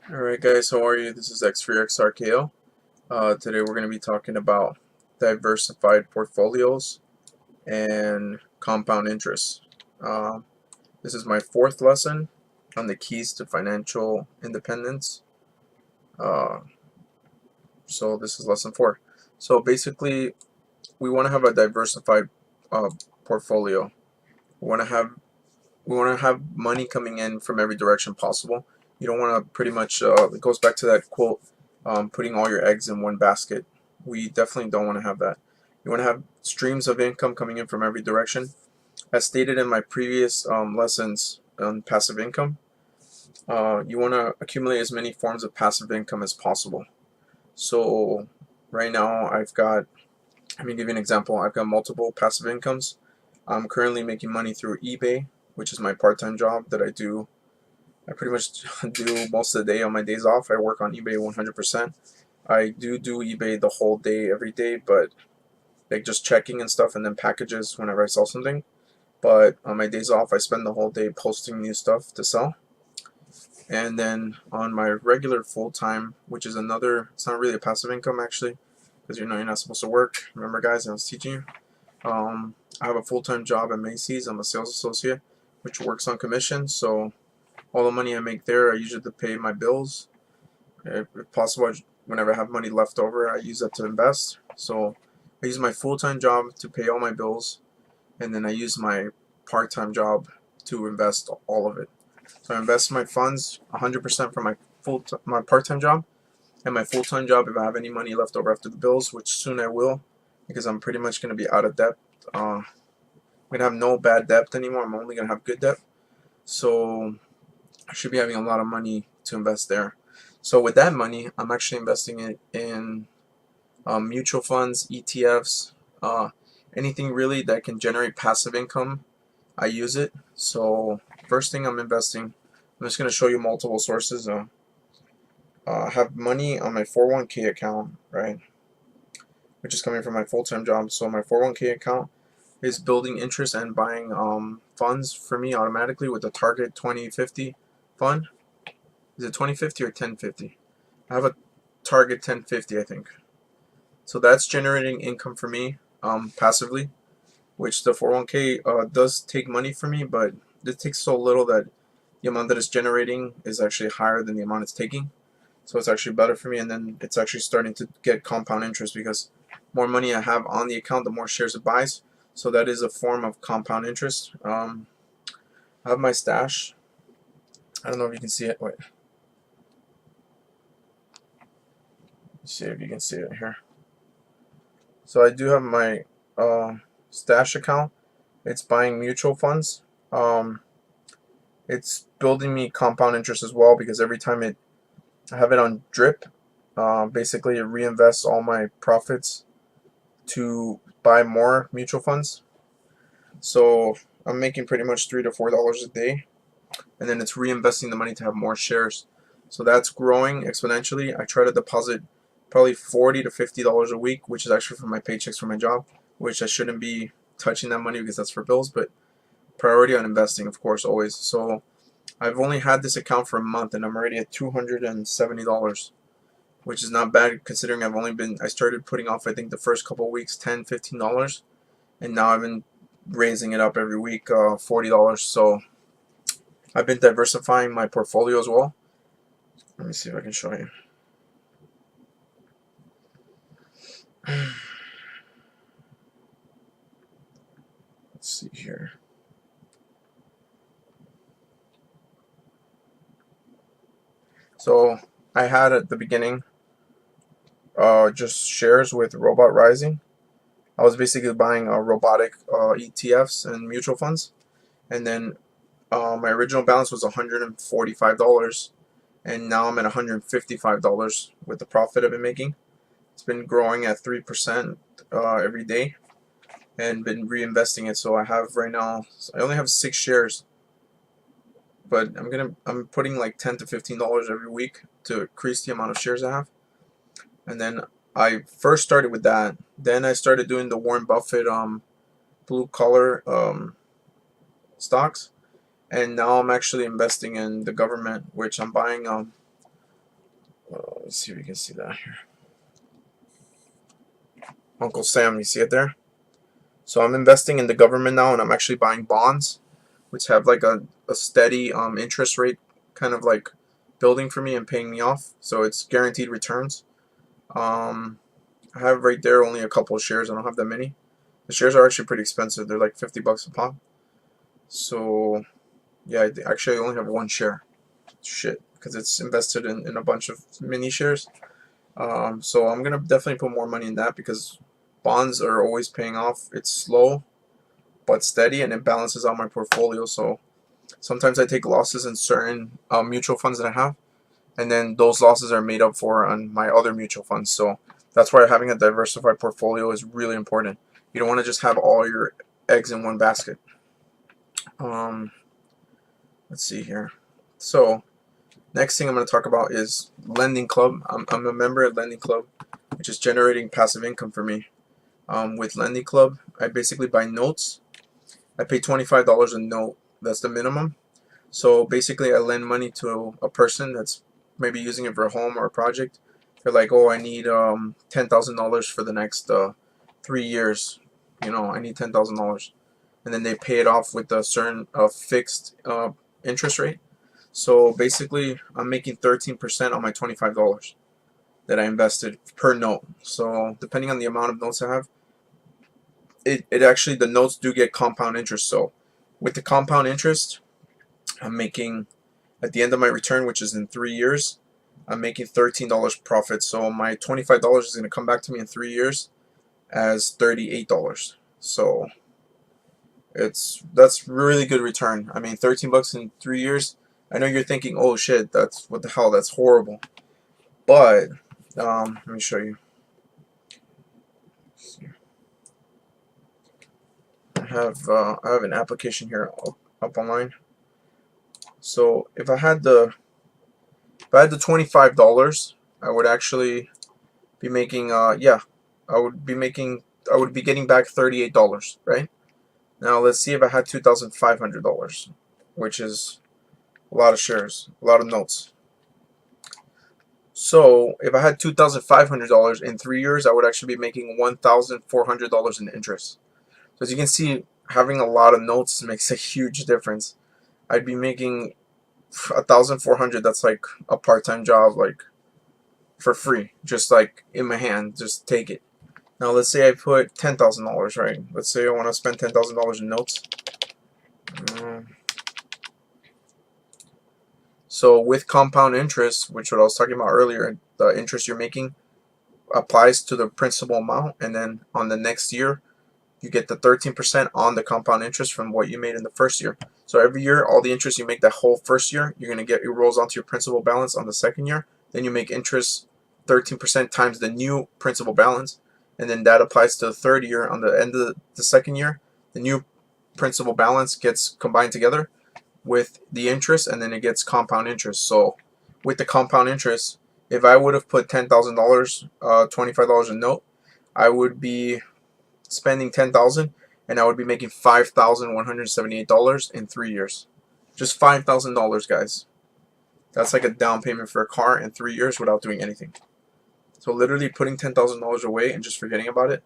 Alright guys, how are you? This is X3XRKO. Today we're going to be talking about diversified portfolios and compound interest. This is my fourth lesson on the keys to financial independence. Uh, so this is lesson 4. So basically, we want to have a diversified uh, portfolio. We want to have money coming in from every direction possible. You don't want to pretty much, it goes back to that quote, putting all your eggs in one basket. We definitely don't want to have that. You want to have streams of income coming in from every direction. As stated in my previous lessons on passive income, you want to accumulate as many forms of passive income as possible. So right now let me give you an example. I've got multiple passive incomes. I'm currently making money through eBay, which is my part-time job that I do. I pretty much do most of the day on my days off. I work on eBay 100%. I do eBay the whole day, every day, but like just checking and stuff and then packages whenever I sell something. But on my days off, I spend the whole day posting new stuff to sell. And then on my regular full-time, which is another, it's not really a passive income actually, because you're not supposed to work. Remember guys, I was teaching you. I have a full-time job at Macy's. I'm a sales associate, which works on commission. So all the money I make there, I use it to pay my bills. If possible, whenever I have money left over, I use that to invest. So I use my full-time job to pay all my bills, and then I use my part-time job to invest all of it. So I invest my funds 100% from my part-time job, and my full-time job, if I have any money left over after the bills, which soon I will, because I'm pretty much going to be out of debt. I'm going to have no bad debt anymore. I'm only going to have good debt. So I should be having a lot of money to invest there. So with that money, I'm actually investing it in mutual funds, ETFs, anything really that can generate passive income. I use it. So first thing I'm investing, I'm just going to show you multiple sources. I have money on my 401k account, right, which is coming from my full-time job. So my 401k account is building interest and buying funds for me automatically with the Target 2050 fund. Is it 2050 or 1050? I have a Target 1050, I think. So that's generating income for me passively, which the 401k does take money for me, but it takes so little that the amount that it's generating is actually higher than the amount it's taking. So it's actually better for me, and then it's actually starting to get compound interest because more money I have on the account, the more shares it buys. So that is a form of compound interest. I have my stash. I don't know if you can see it. Wait, let's see if you can see it here. So I do have my stash account. It's buying mutual funds. It's building me compound interest as well because every time I have it on drip. Basically, it reinvests all my profits to buy more mutual funds. So I'm making pretty much $3 to $4 a day, and then it's reinvesting the money to have more shares. So that's growing exponentially. I try to deposit probably $40 to $50 a week, which is actually from my paychecks from my job, which I shouldn't be touching that money because that's for bills, but priority on investing, of course, always. So I've only had this account for a month, and I'm already at $270, which is not bad considering I started putting off, I think, the first couple of weeks, $10, $15, and now I've been raising it up every week, $40. So I've been diversifying my portfolio as well. Let me see if I can show you. Let's see here. So I had at the beginning just shares with Robot Rising. I was basically buying robotic ETFs and mutual funds, and then my original balance was $145, and now I'm at $155 with the profit I've been making. It's been growing at 3% every day, and been reinvesting it. So I have right now, I only have 6 shares, but I'm putting like $10 to $15 every week to increase the amount of shares I have. And then I first started with that. Then I started doing the Warren Buffett blue collar stocks, and now I'm actually investing in the government, which I'm buying Let's see if you can see that here. Uncle Sam, you see it there? So I'm investing in the government now, and I'm actually buying bonds, which have like a steady interest rate kind of like building for me and paying me off. So it's guaranteed returns. I have right there only a couple of shares. I don't have that many. The shares are actually pretty expensive. They're like $50 a pop. So yeah, actually I only have one share. Shit, because it's invested in a bunch of mini shares. So I'm gonna definitely put more money in that because bonds are always paying off. It's slow but steady, and it balances out my portfolio. So sometimes I take losses in certain mutual funds that I have, and then those losses are made up for on my other mutual funds. So that's why having a diversified portfolio is really important. You don't want to just have all your eggs in one basket. Let's see here. So next thing I'm going to talk about is Lending Club. I'm a member at Lending Club, which is generating passive income for me. With Lending Club, I basically buy notes. I pay $25 a note. That's the minimum. So basically, I lend money to a person that's maybe using it for a home or a project. They're like, oh, I need $10,000 for the next 3 years. You know, I need $10,000, and then they pay it off with a certain fixed interest rate. So basically, I'm making 13% on my $25 that I invested per note. So depending on the amount of notes I have, it actually, the notes do get compound interest. So with the compound interest, I'm making, at the end of my return, which is in 3 years, I'm making $13 profit. So my $25 is going to come back to me in 3 years as $38. So that's really good return. I mean, 13 bucks in 3 years. I know you're thinking, oh shit, that's, what the hell, that's horrible. But let me show you. I have an application here up online. So if I had the $25, I would actually be making I would be getting back $38, right? Now let's see if I had $2,500, which is a lot of shares, a lot of notes. So if I had $2,500 in 3 years, I would actually be making $1,400 in interest. So as you can see, having a lot of notes makes a huge difference. I'd be making 1,400. That's like a part-time job, like for free, just like in my hand. Just take it. Now let's say I put $10,000, right? Let's say I want to spend $10,000 in notes. So with compound interest, which what I was talking about earlier, the interest you're making applies to the principal amount, and then on the next year, you get the 13% on the compound interest from what you made in the first year. So every year, all the interest you make that whole first year, you're going to get, it rolls onto your principal balance on the second year. Then you make interest 13% times the new principal balance, and then that applies to the third year. On the end of the second year, the new principal balance gets combined together with the interest, and then it gets compound interest. So with the compound interest, if I would have put $10,000, $25 a note, I would be spending $10,000, and I would be making $5,178 in 3 years. Just $5,000, guys. That's like a down payment for a car in 3 years without doing anything. So literally putting $10,000 away and just forgetting about it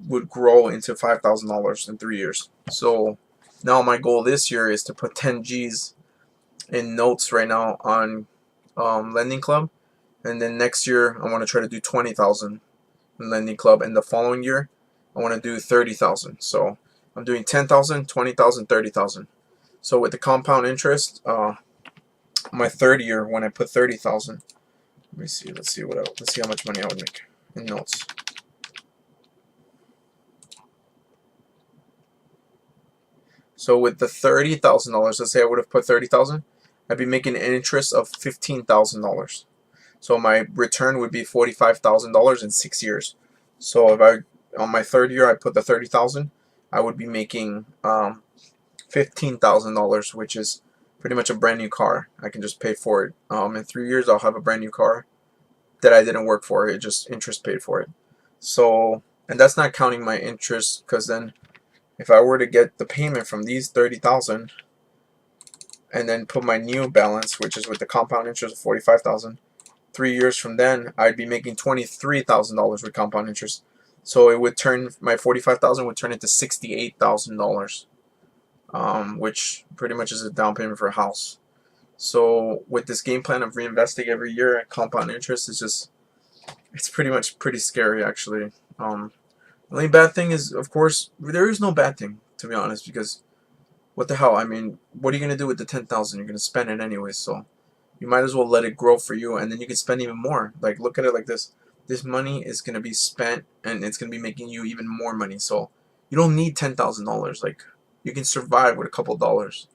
would grow into $5,000 in 3 years. So now my goal this year is to put 10 G's in notes right now on Lending Club, and then next year I want to try to do 20,000 in Lending Club, and the following year I want to do 30,000. So I'm doing 10,000, 20,000, 30,000. So with the compound interest, my third year when I put 30,000, let me see. Let's see how much money I would make in notes. So with the $30,000, let's say I would have put 30,000, I'd be making an interest of $15,000. So my return would be $45,000 in 6 years. So if I, on my third year, I put the 30,000, I would be making $15,000, which is pretty much a brand new car. I can just pay for it. In 3 years, I'll have a brand new car that I didn't work for. It just interest paid for it. So, and that's not counting my interest, because then if I were to get the payment from these 30,000 and then put my new balance, which is with the compound interest of 45,000, 3 years from then, I'd be making $23,000 with compound interest. So it would turn, my 45,000 would turn into $68,000, which pretty much is a down payment for a house. So with this game plan of reinvesting every year at compound interest, it's pretty much pretty scary actually. The only bad thing is, of course, there is no bad thing, to be honest, because what the hell? I mean, what are you gonna do with the 10,000? You're gonna spend it anyway, so you might as well let it grow for you, and then you can spend even more. Like, look at it like this: this money is gonna be spent, and it's gonna be making you even more money. So you don't need $10,000. Like, you can survive with a couple dollars,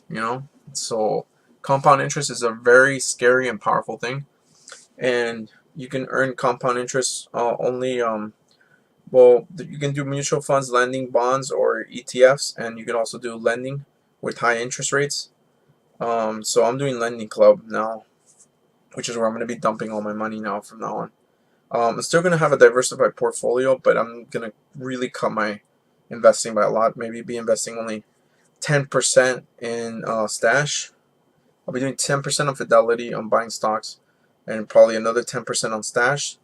you know. So compound interest is a very scary and powerful thing, and you can earn compound interest only well, you can do mutual funds, lending, bonds, or ETFs, and you can also do lending with high interest rates. So I'm doing lending club now, which is where I'm going to be dumping all my money now from now on. I'm still going to have a diversified portfolio, but I'm going to really cut my investing by a lot. Maybe be investing only 10% in stash. I'll be doing 10% on Fidelity on buying stocks, and probably another 10% on stash.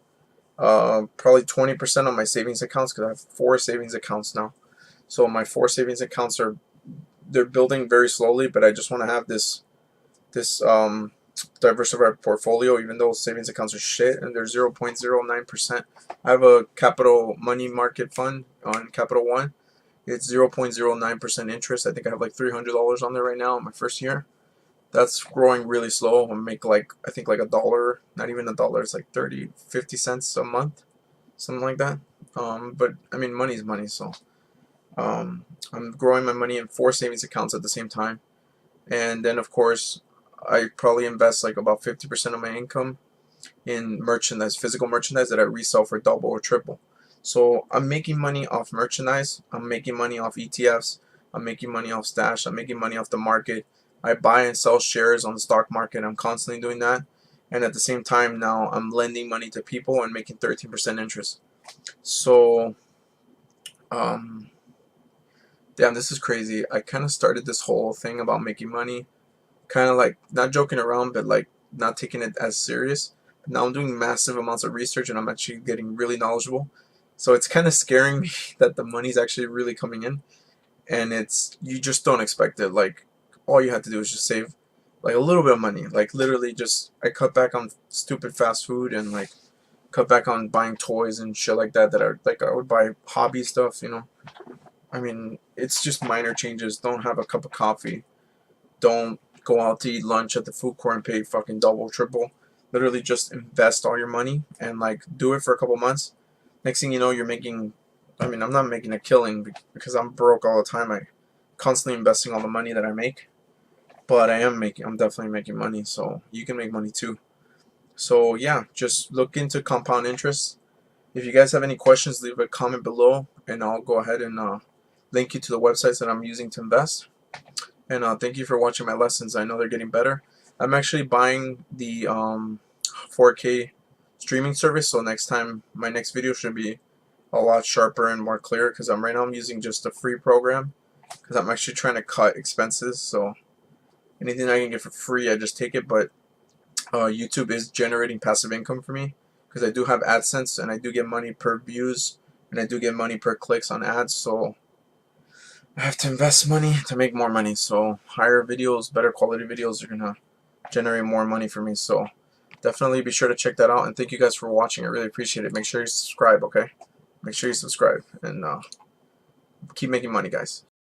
Probably 20% on my savings accounts, because I have 4 savings accounts now. So my 4 savings accounts they're building very slowly, but I just want to have this diversified portfolio, even though savings accounts are shit and they're 0.09%. I have a capital money market fund on Capital One. It's 0.09% interest. I think I have like $300 on there right now in my first year. That's growing really slow. I make like, I think like $1, not even $1. It's like 50 cents a month, something like that. But I mean, money's money, so I'm growing my money in 4 savings accounts at the same time. And then of course, I probably invest like about 50% of my income in merchandise, physical merchandise that I resell for double or triple. So I'm making money off merchandise. I'm making money off ETFs. I'm making money off stash. I'm making money off the market. I buy and sell shares on the stock market. I'm constantly doing that. And at the same time now, I'm lending money to people and making 13% interest. So, damn, this is crazy. I kind of started this whole thing about making money, kind of like not joking around, but like not taking it as serious. Now I'm doing massive amounts of research, and I'm actually getting really knowledgeable. So it's kind of scaring me that the money's actually really coming in, and you just don't expect it. Like, all you have to do is just save like a little bit of money. Like, literally, just I cut back on stupid fast food, and like cut back on buying toys and shit like that I would buy hobby stuff, you know. I mean, it's just minor changes. Don't have a cup of coffee. Don't go out to eat lunch at the food court and pay fucking double, triple. Literally just invest all your money and like do it for a couple months. Next thing you know, you're making, I mean, I'm not making a killing because I'm broke all the time. I constantly investing all the money that I make, but I'm definitely making money, so you can make money too. So yeah, just look into compound interest. If you guys have any questions, leave a comment below, and I'll go ahead and link you to the websites that I'm using to invest. And thank you for watching my lessons. I know they're getting better. I'm actually buying the 4K streaming service, so next time, my next video should be a lot sharper and more clear, because right now I'm using just a free program, because I'm actually trying to cut expenses. So anything I can get for free, I just take it. But YouTube is generating passive income for me, because I do have AdSense, and I do get money per views, and I do get money per clicks on ads. So I have to invest money to make more money. So higher videos, better quality videos are gonna generate more money for me. So definitely be sure to check that out, and thank you guys for watching. I really appreciate it. Make sure you subscribe, okay? Make sure you subscribe, and keep making money, guys.